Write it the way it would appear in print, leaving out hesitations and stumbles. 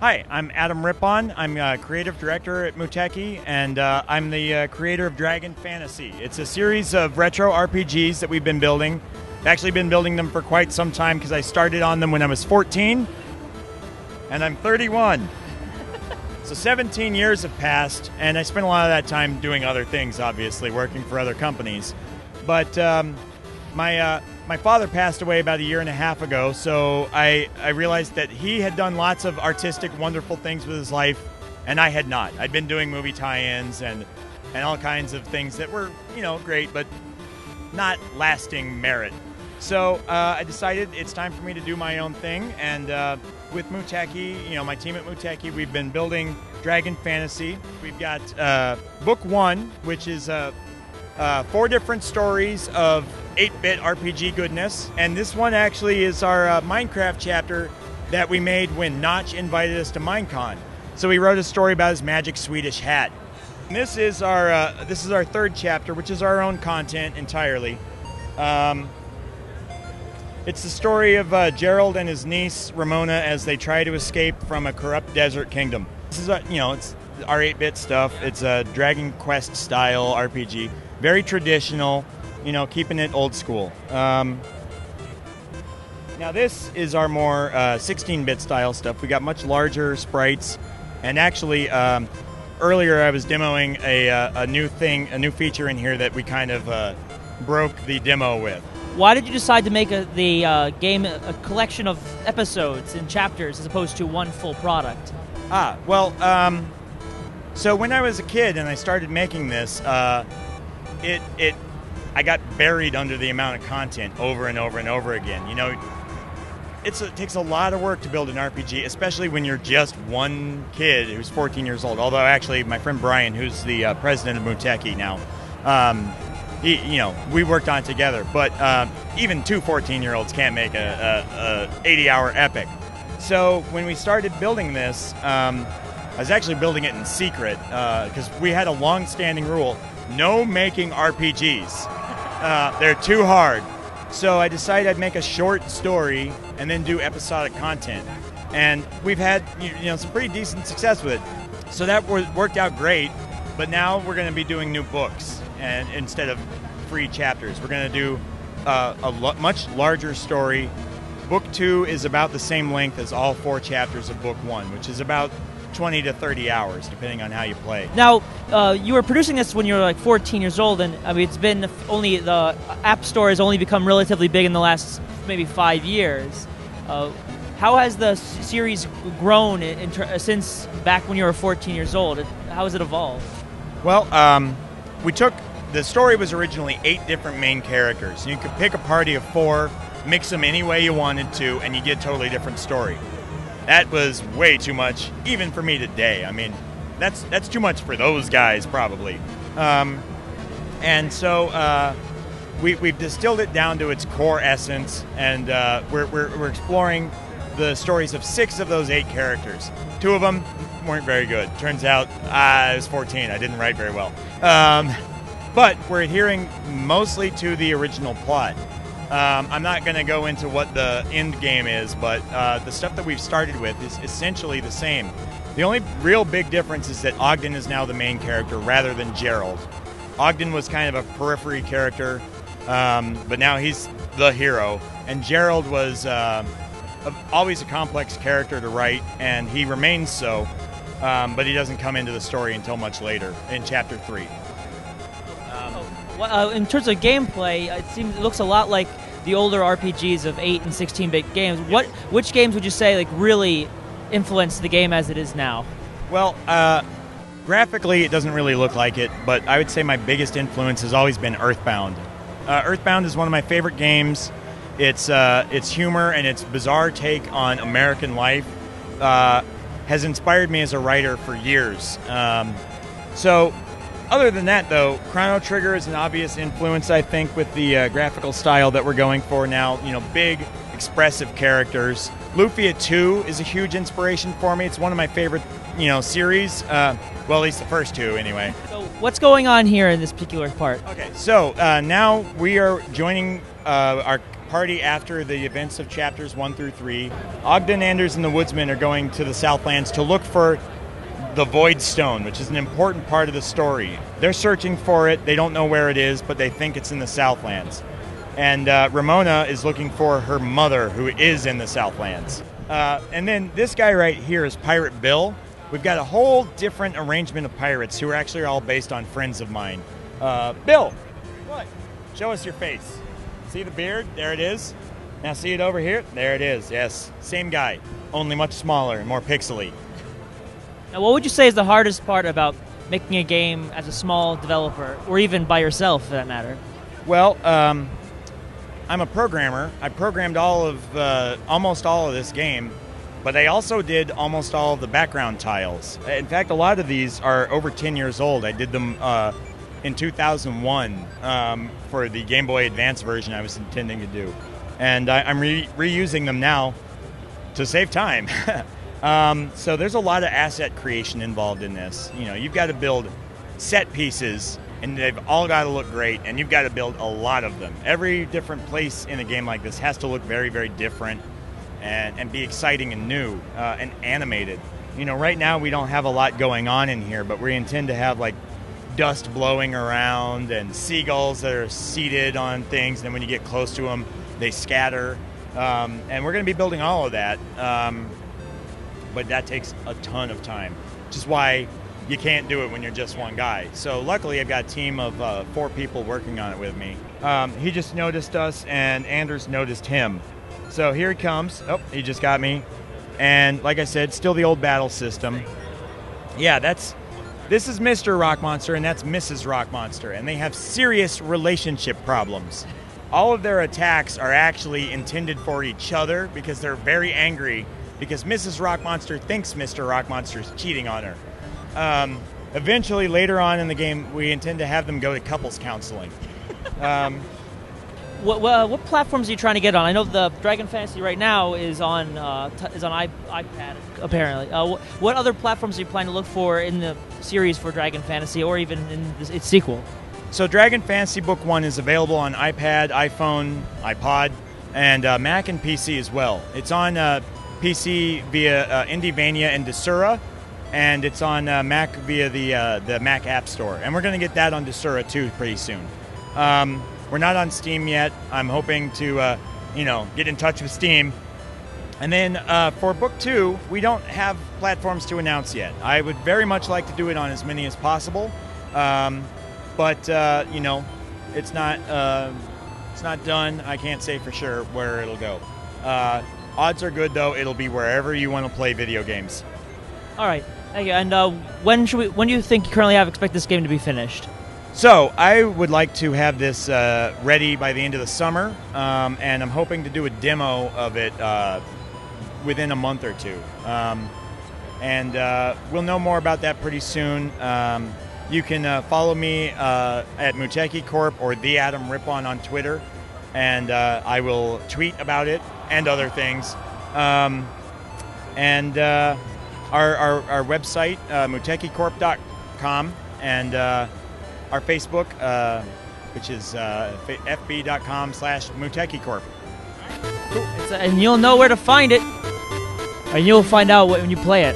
Hi, I'm Adam Rippon. I'm creative director at Muteki, and I'm the creator of Dragon Fantasy. It's a series of retro RPGs that we've been building. I've actually been building them for quite some time because I started on them when I was 14, and I'm 31. So 17 years have passed, and I spent a lot of that time doing other things, obviously, working for other companies. But my father passed away about a year and a half ago, so I realized that he had done lots of artistic, wonderful things with his life, and I had not. I'd been doing movie tie-ins and all kinds of things that were, great, but not lasting merit. So I decided it's time for me to do my own thing, and with Muteki, my team at Muteki, we've been building Dragon Fantasy. We've got Book 1, which is 4 different stories of 8-bit RPG goodness, and this one actually is our Minecraft chapter that we made when Notch invited us to Minecon. So we wrote a story about his magic Swedish hat. And this is our 3rd chapter, which is our own content entirely. It's the story of Gerald and his niece Ramona as they try to escape from a corrupt desert kingdom. This is it's our 8-bit stuff. It's a Dragon Quest style RPG, very traditional. Keeping it old school. Now this is our more 16-bit style stuff. We got much larger sprites, and actually earlier I was demoing a new feature in here that we kind of broke the demo with. Why did you decide to make the game a collection of episodes and chapters as opposed to one full product? So when I was a kid and I started making this, I got buried under the amount of content over and over and over again. It takes a lot of work to build an RPG, especially when you're just one kid who's 14 years old. Although actually, my friend Brian, who's the president of Muteki now, we worked on it together. But even 2 14-year-olds can't make a 80-hour epic. So when we started building this, I was actually building it in secret because we had a long-standing rule: no making RPGs. They're too hard. So I decided I'd make a short story and then do episodic content. And we've had some pretty decent success with it. So that worked out great. But now we're going to be doing new books, and instead of free chapters. We're going to do a much larger story. Book 2 is about the same length as all 4 chapters of Book 1, which is about 20 to 30 hours, depending on how you play. Now, you were producing this when you were like 14 years old, and it's been only the App Store has only become relatively big in the last maybe 5 years. How has the series grown since back when you were 14 years old? How has it evolved? Well, the story was originally 8 different main characters. You could pick a party of 4, mix them any way you wanted to, and you get a totally different story. That was way too much, even for me today. That's too much for those guys, probably. And so we've distilled it down to its core essence, and we're exploring the stories of 6 of those 8 characters. 2 of them weren't very good. Turns out I was 14. I didn't write very well. But we're adhering mostly to the original plot. I'm not going to go into what the end game is, but the stuff that we've started with is essentially the same. The only real big difference is that Ogden is now the main character rather than Gerald. Ogden was kind of a periphery character, but now he's the hero. And Gerald was always a complex character to write, and he remains so, but he doesn't come into the story until much later, in Chapter 3. In terms of gameplay, it looks a lot like the older RPGs of 8 and 16-bit games. Which games would you say really influenced the game as it is now? Well, graphically, it doesn't really look like it, but I would say my biggest influence has always been Earthbound. Earthbound is one of my favorite games. Its humor and its bizarre take on American life has inspired me as a writer for years. Other than that, though, Chrono Trigger is an obvious influence, I think, with the graphical style that we're going for now. Big, expressive characters. Lufia 2 is a huge inspiration for me. It's one of my favorite, series. Well, at least the first 2, anyway. So what's going on here in this particular part? Okay, so now we are joining our party after the events of chapters 1 through 3. Ogden, Anders, and the Woodsmen are going to the Southlands to look for the Void Stone, which is an important part of the story. They're searching for it. They don't know where it is, but they think it's in the Southlands. And Ramona is looking for her mother, who is in the Southlands. And then this guy right here is Pirate Bill. We've got a whole different arrangement of pirates who are actually all based on friends of mine. Bill, what? Show us your face. See the beard? There it is. Now see it over here? There it is. Yes, same guy, only much smaller and more pixely. Now, what would you say is the hardest part about making a game as a small developer, or even by yourself, for that matter? Well, I'm a programmer. I programmed almost all of this game, but I also did almost all of the background tiles. In fact, a lot of these are over 10 years old. I did them in 2001 for the Game Boy Advance version I was intending to do. And I'm reusing them now to save time. So there's a lot of asset creation involved in this. You know, you've got to build set pieces, and they've all got to look great, and you've got to build a lot of them. Every different place in a game like this has to look very, very different and be exciting and new and animated. You know, right now we don't have a lot going on in here, but we intend to have like dust blowing around and seagulls that are seated on things, and then when you get close to them, they scatter. And we're going to be building all of that. But that takes a ton of time, which is why you can't do it when you're just one guy. So luckily I've got a team of 4 people working on it with me. He just noticed us, and Anders noticed him. So here he comes. Oh, he just got me. And like I said, still the old battle system. Yeah, this is Mr. Rock Monster, and that's Mrs. Rock Monster, and they have serious relationship problems. All of their attacks are actually intended for each other because they're very angry because Mrs. Rock Monster thinks Mr. Rock Monster is cheating on her. Eventually, later on in the game, we intend to have them go to couples counseling. What platforms are you trying to get on? I know the Dragon Fantasy right now is on iPad, apparently. What other platforms are you planning to look for in the series for Dragon Fantasy, or even in its sequel? So Dragon Fantasy Book 1 is available on iPad, iPhone, iPod, and Mac and PC as well. It's on PC via Indievania and Desura, and it's on Mac via the Mac App Store. And we're going to get that on Desura too pretty soon. We're not on Steam yet. I'm hoping to, get in touch with Steam. And then for Book 2, we don't have platforms to announce yet. I would very much like to do it on as many as possible, but it's not done. I can't say for sure where it'll go. Odds are good, though. It'll be wherever you want to play video games. All right. Thank you. And when do you think you currently expect this game to be finished? So I would like to have this ready by the end of the summer, and I'm hoping to do a demo of it within a month or two. And we'll know more about that pretty soon. You can follow me at Muteki Corp or the Adam Rippon on Twitter, and I will tweet about it and other things. Our website, mutekicorp.com, and our Facebook, which is fb.com/MutekiCorp. And you'll know where to find it, and you'll find out when you play it.